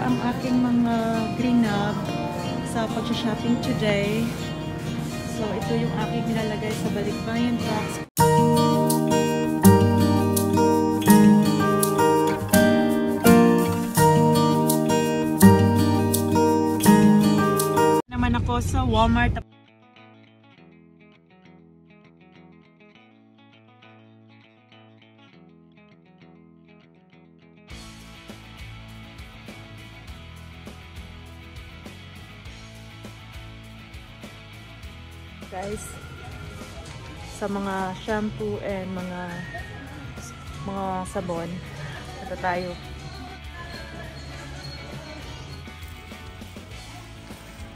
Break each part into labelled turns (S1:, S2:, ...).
S1: ang aking mga greenab sa pag-shopping today. So, ito yung aking nilalagay sa balikbayan box. Naman ako sa Walmart. Guys, sa mga shampoo and mga sabon, ito tayo.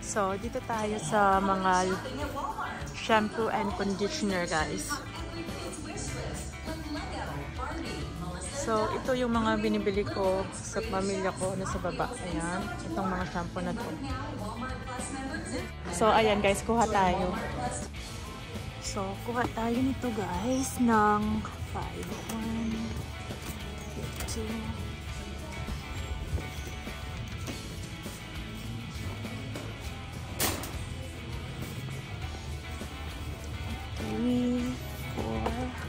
S1: So, dito tayo sa mga shampoo and conditioner, guys. So, ito yung mga binibili ko sa pamilya ko na sa baba. Ayan, itong mga shampoo na to. So, ayan guys, kuha tayo. So, kuha tayo nito guys ng 5. 1, 2, 3, 4.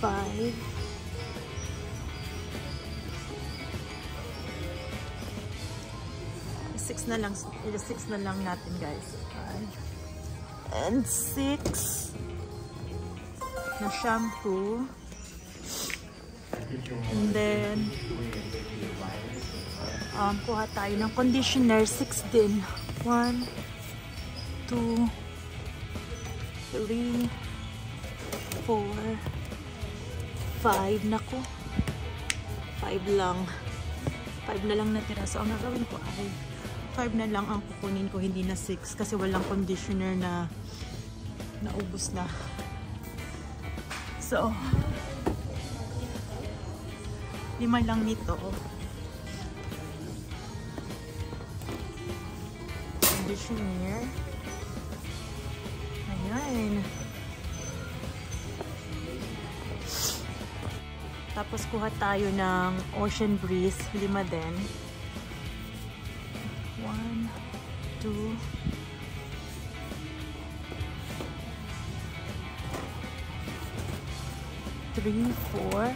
S1: 5. 6 na lang. 6 na lang natin guys. 5 and 6 na shampoo. And then kuha tayo ng conditioner. 6 din. 1, 2, 3, 4, 5. Nako. 5 lang. 5 na lang natira. So, ang gagawin ko ay 5 na lang ang kukunin ko. Hindi na 6. Kasi walang conditioner na naubos na. So, 5 lang nito. Conditioner. Ayan. Tapos kuha tayo ng Ocean Breeze, 5 din. 1, 2, 3, 4.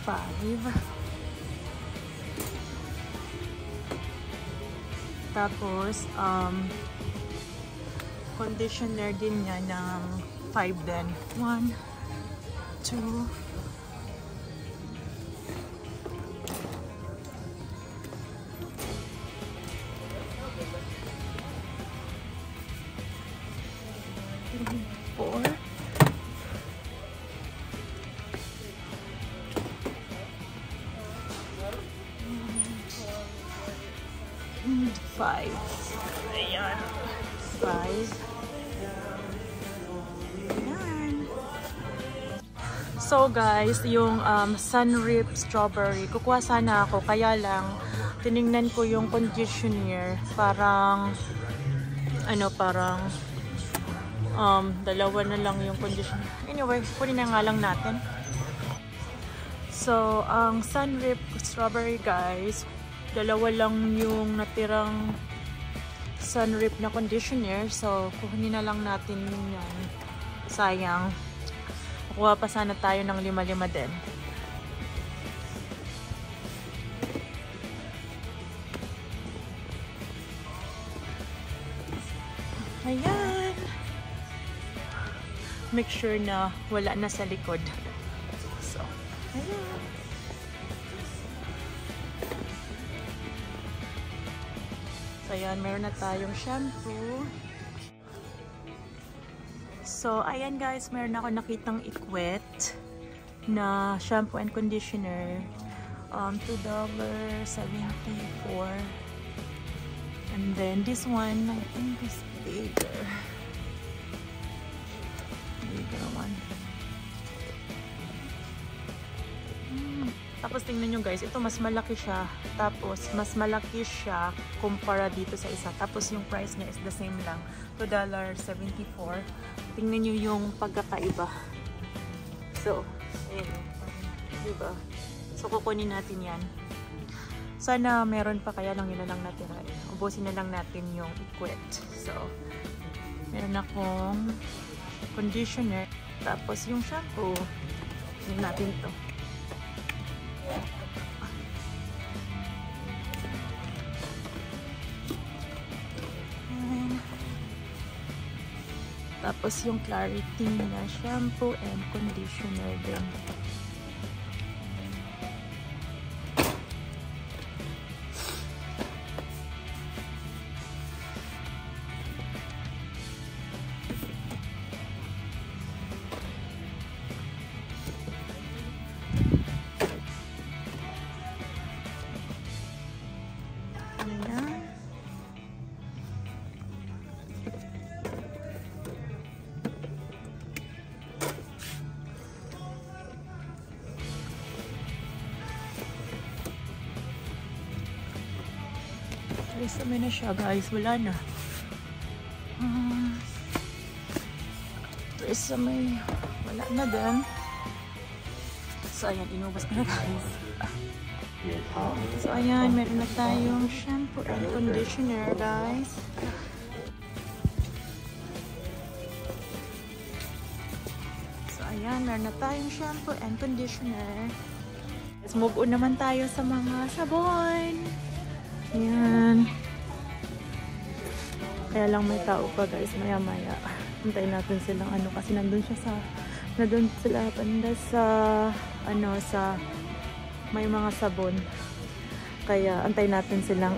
S1: 5. Tapos, conditioner din niya ng 5 din. 1, 2, 3, 4. 5. Ayan. 5. Ayan. So guys, yung Sunrip Strawberry, kukuha sana ako. Kaya lang, tinignan ko yung conditioner. Parang, dalawa na lang yung conditioner. Anyway, kunin na nga lang natin. So, ang Sunrip Strawberry guys, dalawa lang yung natirang Sunrip na conditioner. So, kukunin na lang natin yan. Sayang. Kukuha pa sana tayo ng 5 din. Ayan. Make sure na wala na sa likod. So, ayan. Ayan, meron na tayong shampoo. So, ayan guys, meron ako nakitang Equet na shampoo and conditioner. $2.74. And then this one, I think is bigger. Tapos tingnan nyo guys, ito mas malaki siya. Tapos mas malaki siya kumpara dito sa isa. Tapos yung price niya is the same lang. $2.74. Tingnan nyo yung pagkakaiba. So, ayun. Diba? So, kukunin natin yan. Sana meron pa, kaya lang yun na lang natira. Ubusin na lang natin yung equate. So, meron akong conditioner. Tapos yung shampoo. Tingnan natin to. Tapos yung Clarity na shampoo and conditioner din. Sabay na siya guys, wala na. May wala na din. So ayan, inubos ko na guys. So ayan, meron na tayong shampoo and conditioner guys. So ayan, meron na tayong shampoo and conditioner. Let's move on naman tayo sa mga sabon. Ayan. Kaya lang may tao pa guys, maya maya. Antayin natin silang ano, kasi nandun sila banda sa sa may mga sabon. Kaya antayin natin silang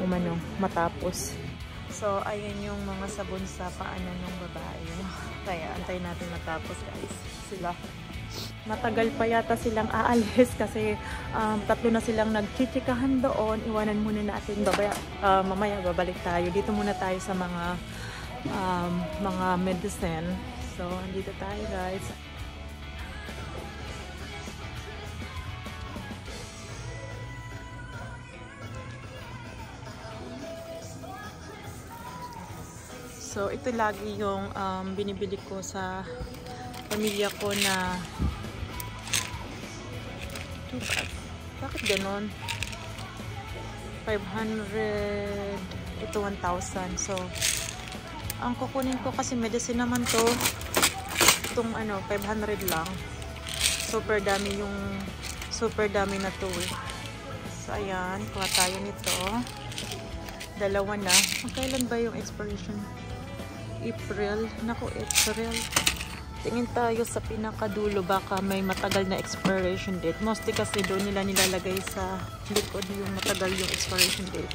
S1: matapos. So ayan yung mga sabon sa paanan ng babae. Kaya antayin natin matapos guys sila. Matagal pa yata silang aalis kasi tatlo na silang nagchichikahan doon. Iwanan muna natin, mamaya babalik tayo. Dito muna tayo sa mga medicine. So, andito tayo guys. So, ito lagi yung binibili ko sa pamilya ko na bakit ganon? 500 ito 1,000. So ang kukunin ko kasi medicine naman to, itong 500 lang. Super dami na to eh. So ayan, kuha tayo nito. Dalawa na. Kailan ba yung expiration? April. Naku, April. Tingin tayo sa pinakadulo, baka may matagal na expiration date. Mostly kasi doon nila nilalagay sa likod yung matagal yung expiration date.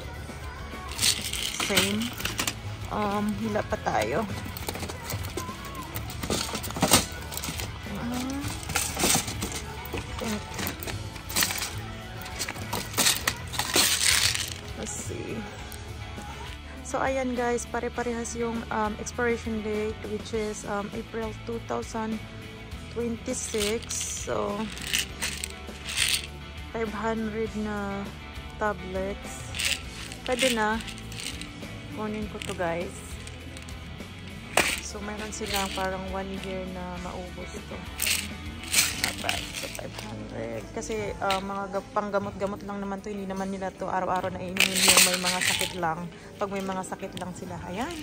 S1: Same. Hila pa tayo. Let's see. So ayan guys, pare-parehas yung expiration date, which is April 2026. So 500 na tablets. Pwede na. Kunin ko to guys. So mayroon silang parang 1 year na maubos ito. So 500. Kasi mga panggamot-gamot lang naman to. Hindi naman nila to araw-araw na inumin yung may mga sakit lang. Pag may mga sakit lang sila. Ayan.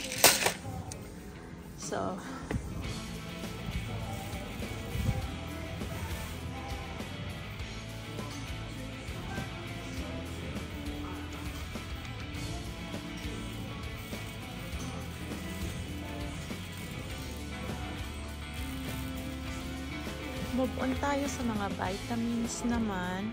S1: So move on tayo sa mga vitamins naman.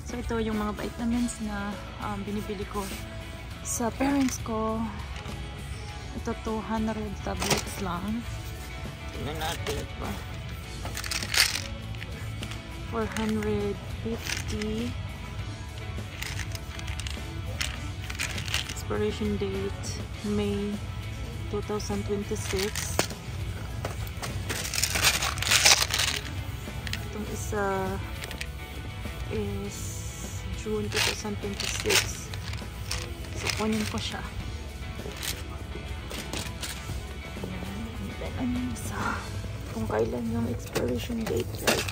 S1: So ito yung mga vitamins na binibili ko sa parents ko. Ito 200 tablets lang. Tingnan natin ito. 450. Expiration date May 2026. Itong isa is June 2026. So kunin ko siya. Ayan. And then ano yung isa, kung kailan yung expiration date, right?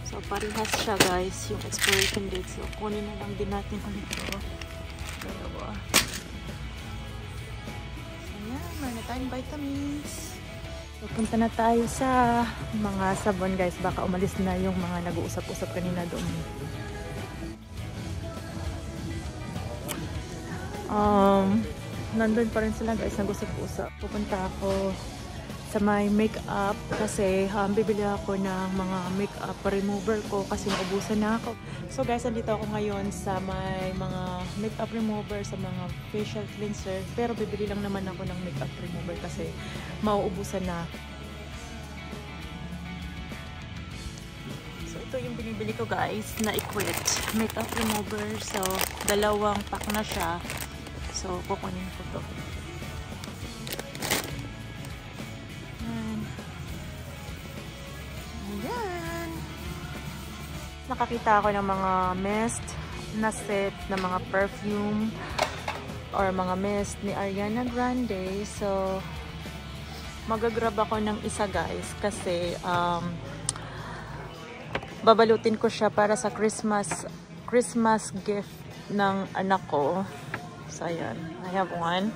S1: So parehas siya guys, yung expiration date. So kunin na lang din natin ulit ito. Dalawa. So yan, meron na tayong vitamins. So punta na tayo sa mga sabon guys. Baka umalis na yung mga nag-uusap-usap kanina doon. Nandun pa rin sila guys, nag-usap-usap. Pupunta ako sa may makeup kasi bibili ako ng mga makeup remover ko kasi naubusan na ako. So guys, andito ako ngayon sa may mga makeup remover, sa mga facial cleanser, pero bibili lang naman ako ng makeup remover kasi mauubusan na. So ito yung binibili ko guys na Equate makeup remover. So dalawang pack na siya. So kukunin ko to. Nakakita ako ng mga mist na set na mga perfume or mga mist ni Ariana Grande. So magagrab ako ng isa guys kasi babalutin ko siya para sa Christmas gift ng anak ko. So ayan, I have one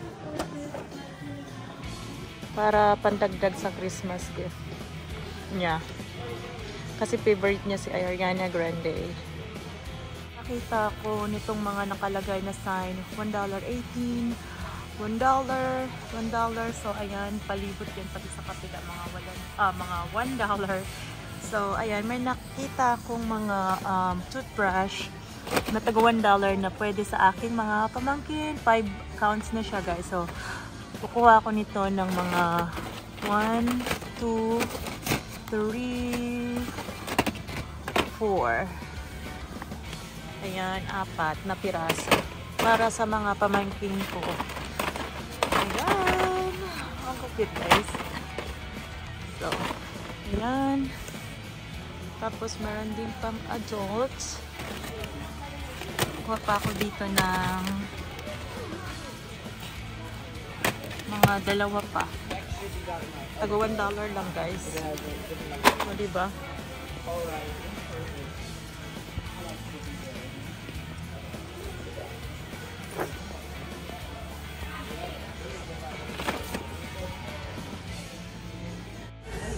S1: para pandagdag sa Christmas gift niya. Kasi favorite niya si Ariana Grande. Nakita ko nitong mga nakalagay na sign. $1.18, $1, $1. So, ayan, palibot yan pati sa kapila, mga $1. So, ayan, may nakita akong mga toothbrush na taga $1 na pwede sa aking mga pamangkin. 5 counts na siya, guys. So, kukuha ko nito ng mga 1, 2, 3, 4. Ayan, 4 na piraso. Para sa mga pamangkin ko. Ayan. Ang kapit guys. So, ayan. Tapos meron din pang adults. Kuha pa ako dito ng mga dalawa pa. Taga $1 lang guys. O diba?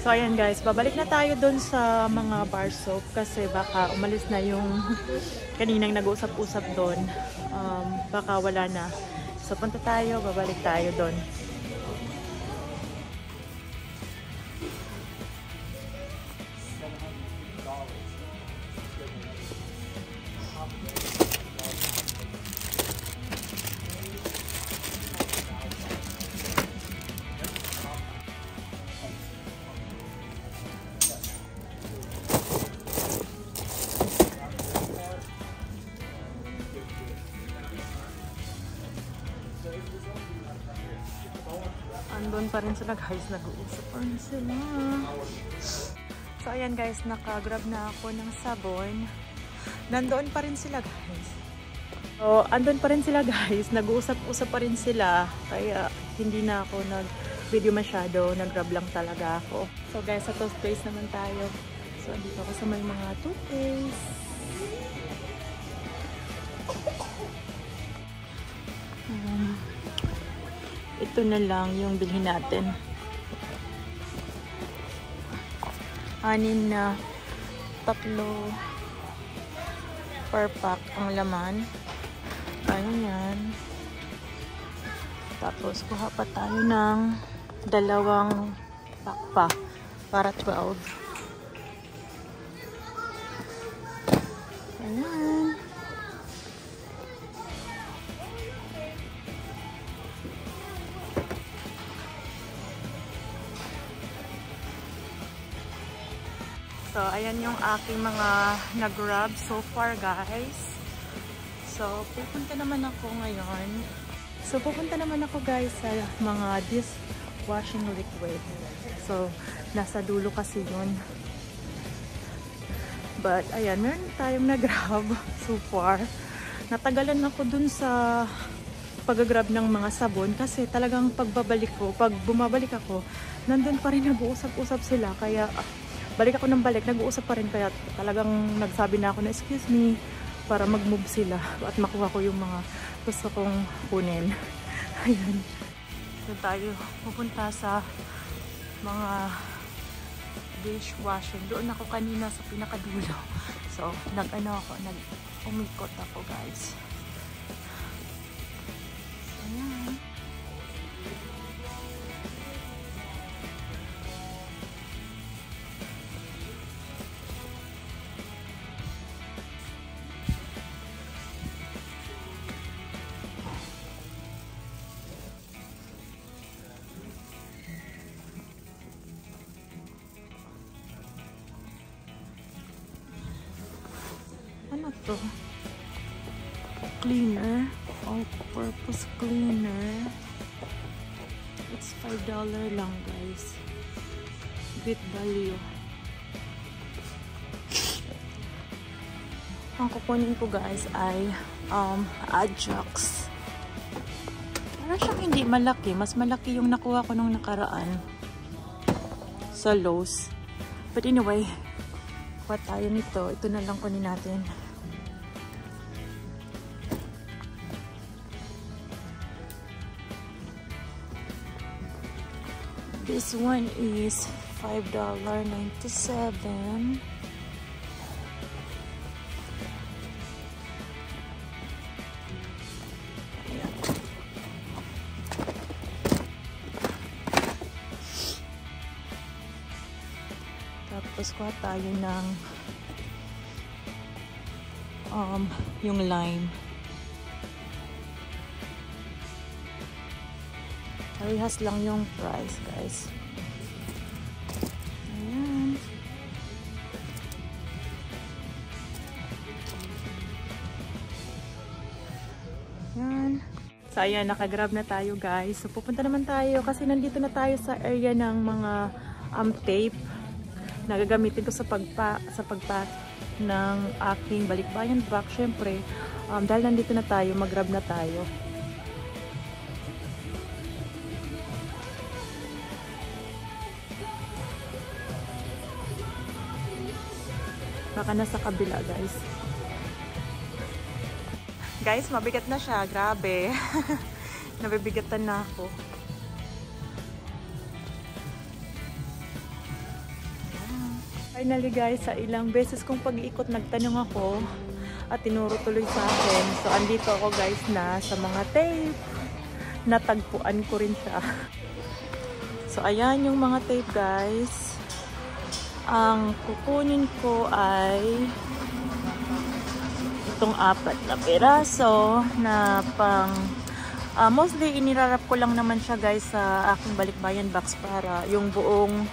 S1: So ayan guys, babalik na tayo doon sa mga bar soap kasi baka umalis na yung kaninang nag-usap-usap doon. Baka wala na. So punta tayo, babalik tayo doon. Andun pa rin sila guys, nag-uusap pa rin sila. So ayan guys, nakagrab na ako ng sabon. Nandoon pa rin sila guys. So andun pa rin sila guys, nag-uusap-usap pa rin sila. Kaya hindi na ako nag-video masyado, nag-grab lang talaga ako. So guys, sa toothpaste naman tayo. So andito ako sa may mga toothpaste. Ito na lang yung bilhin natin. 6 na 3 per pack ang laman. Ayan. Tapos kuha pa tayo ng 2 pack pa para 12. Ayan. So, ayan yung aking mga nag-grab so far, guys. So, pupunta naman ako ngayon. Guys, sa mga dishwashing liquid. So, nasa dulo kasi yun. But, ayan, meron tayong nag-grab so far. Natagalan ako dun sa pag-grab ng mga sabon kasi talagang pag bumabalik ako, nandun pa rin nag-uusap-usap sila. Kaya, balik ako ng balik, nag-uusap pa rin. Kaya talagang nagsabi na ako na, excuse me, para mag-move sila at makuha ko yung mga gusto kong kunin. Ayan. So tayo pupunta sa mga dishwashing. Doon ako kanina sa pinakadulo. So, umikot ako, guys. Ayan. Ano to? Cleaner. All-purpose cleaner. It's $5 lang, guys. Great value. Ang kukunin ko, guys, ay Ajax. Parang siyang hindi malaki. Mas malaki yung nakuha ko nung nakaraan sa Lowe's. But anyway, kuha tayo nito. Ito na lang kunin natin. This one is $5.97. Tapos kuha tayo ng yung lime. Parehas lang yung price, guys. Ayan. Ayan. So, ayan, nakagrab na tayo, guys. So, pupunta naman tayo kasi nandito na tayo sa area ng mga tape na gagamitin ko sa pagpack ng aking balikbayan box. Syempre, dahil nandito na tayo, mag-grab na tayo. Baka nasa kabila, guys. Guys, mabigat na siya. Grabe. Nabibigatan na ako. Finally, guys, sa ilang beses kong pag-iikot, nagtanong ako at tinuro tuloy sa akin. So, andito ako, guys, na sa mga tape. Natagpuan ko rin siya. So, ayan yung mga tape, guys. Ang kukunin ko ay itong 4 na piraso na pang mostly inirarap ko lang naman siya, guys, sa aking balikbayan box para yung buong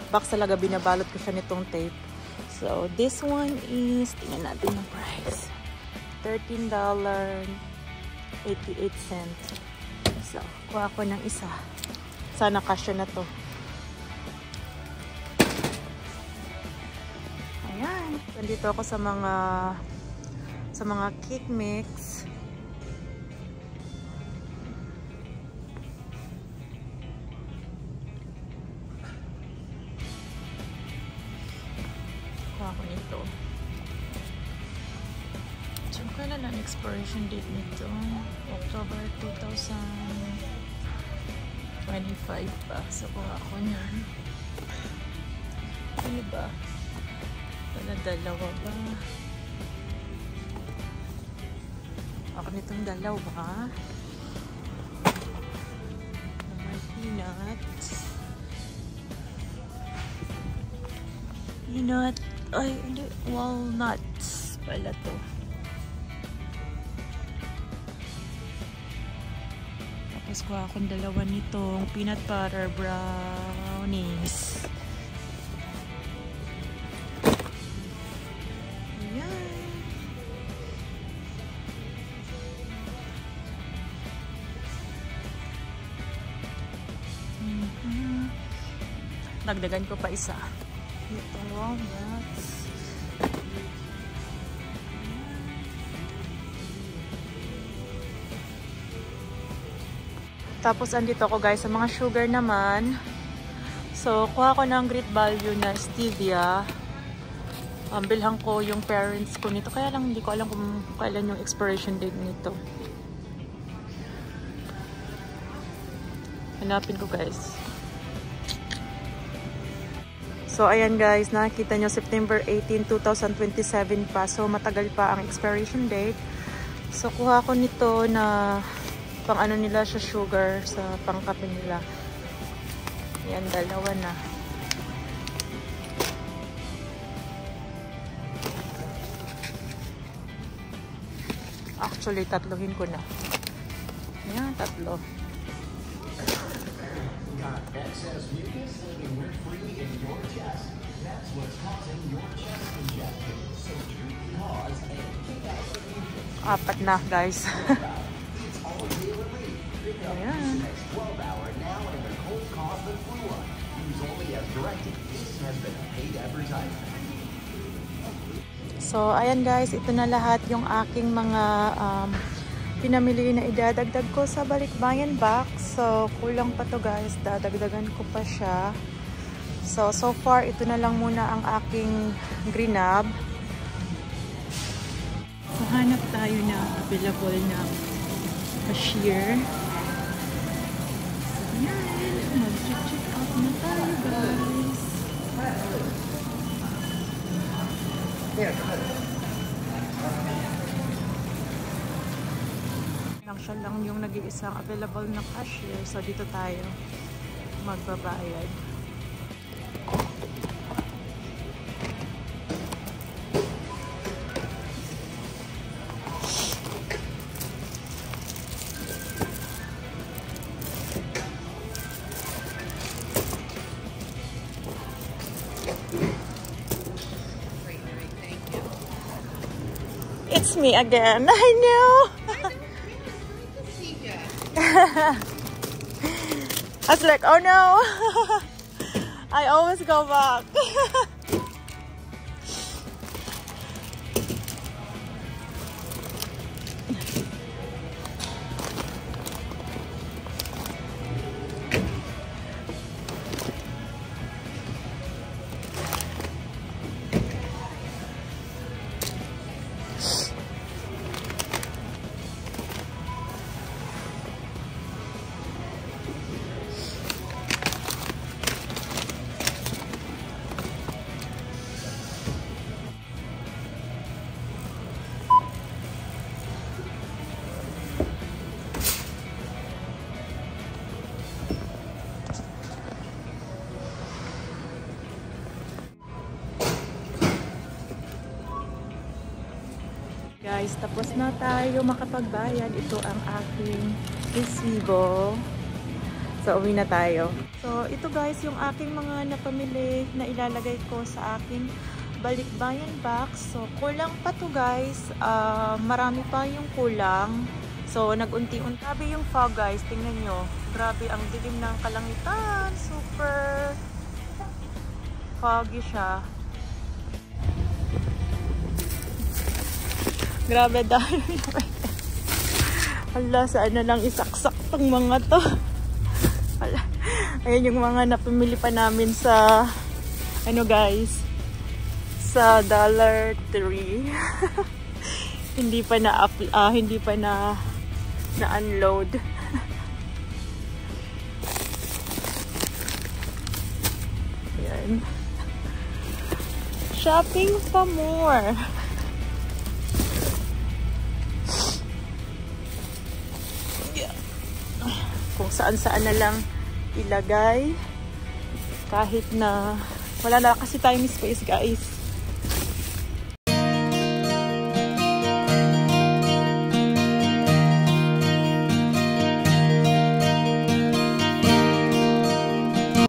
S1: box talaga binabalot ko siya nitong tape. So this one is, tingnan natin yung price, $13.88. So kuha ko ng isa, sana kasya na to. Ayan, nandito ako sa mga cake mix. Kuha ko nito. So, kailan ang expiration date nito? October 2025 pa. So, kuha ko niyan. Ano ba? Wala, dalawa ba? Ako nitong dalawa. May peanuts. Ay, hindi. Walnuts pala to. Tapos kuha akong dalawa nitong peanut butter brownies. Dagdagan ko pa isa. Ito, walnuts. Tapos andito ako guys sa mga sugar naman. So, kuha ko ng great value na stevia. Bilhan ko yung parents ko nito. Kaya lang hindi ko alam kung kailan yung expiration date nito. Hanapin ko guys. So, ayan guys. Nakikita nyo September 18, 2027 pa. So, matagal pa ang expiration date. So, kuha ko nito na pang ano nila siya sugar sa pangkape nila. Yan, dalawa na. Actually, tatlohin ko na. Yan, tatlo. Apat na, guys. Ayan. So, ayan guys, ito na lahat yung aking mga pinamili na idadagdag ko sa balikbayan box. So, kulang pa to guys, dadagdagan ko pa siya. So far, ito na lang muna ang aking greenab. So, hanap tayo na available na cashier. Ayan, mag-check out na tayo guys. Siya lang yung nag-iisang available na cashier. So, dito tayo magbabayad. It's me again. I know. I was like, oh no. I always go back. Guys, tapos na tayo makapagbayad. Ito ang aking resibo. So, uwi na tayo. So, ito guys, yung aking mga napamili na ilalagay ko sa aking balikbayan box. So, kulang pa to guys. Marami pa yung kulang. So, nag-unti-unti. Grabe yung fog guys. Tingnan nyo. Grabe ang dilim ng kalangitan. Super foggy siya. Grabe dahil. Hala, saan na lang isaksak tong mga to. Hala. Ayan yung mga napamili pa namin sa ano guys, sa Dollar Tree. Hindi pa na unload. Ayan. Shopping pa more. Kung saan-saan na lang ilagay kahit na wala na kasi tayong space guys.